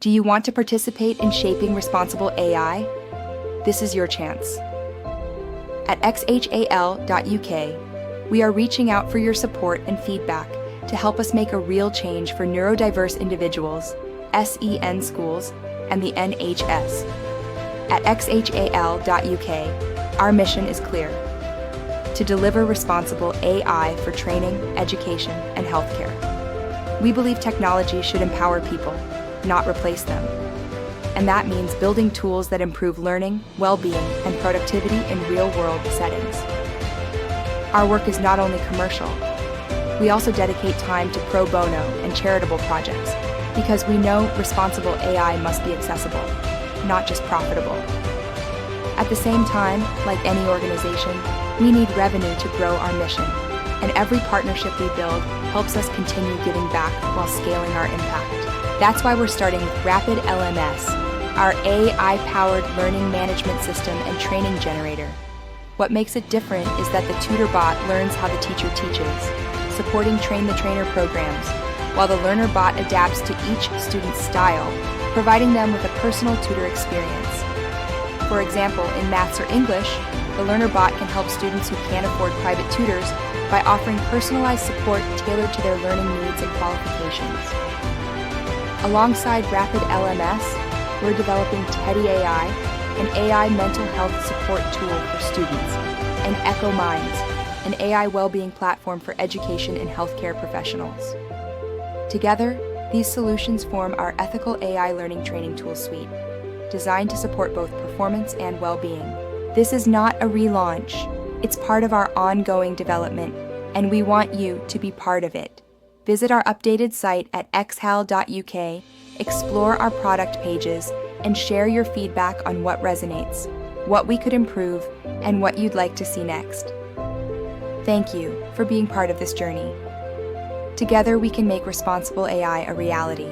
Do you want to participate in shaping responsible AI? This is your chance. At xhal.uk, we are reaching out for your support and feedback to help us make a real change for neurodiverse individuals, SEN schools, and the NHS. At xhal.uk, our mission is clear: to deliver responsible AI for training, education, and healthcare. We believe technology should empower people, not replace them. And that means building tools that improve learning, well-being, and productivity in real-world settings. Our work is not only commercial. We also dedicate time to pro bono and charitable projects because we know responsible AI must be accessible, not just profitable. At the same time, like any organization, we need revenue to grow our mission, and every partnership we build helps us continue giving back while scaling our impact. That's why we're starting with Rapid LMS, our AI-powered learning management system and training generator. What makes it different is that the tutor bot learns how the teacher teaches, supporting train-the-trainer programs, while the learner bot adapts to each student's style, providing them with a personal tutor experience. For example, in maths or English, the learner bot can help students who can't afford private tutors by offering personalized support tailored to their learning needs and qualifications. Alongside Rapid LMS, we're developing Teddy AI, an AI mental health support tool for students, and EchoMinds, an AI well-being platform for education and healthcare professionals. Together, these solutions form our ethical AI learning training tool suite, designed to support both performance and well-being. This is not a relaunch. It's part of our ongoing development, and we want you to be part of it. Visit our updated site at xhal.uk, explore our product pages, and share your feedback on what resonates, what we could improve, and what you'd like to see next. Thank you for being part of this journey. Together we can make responsible AI a reality.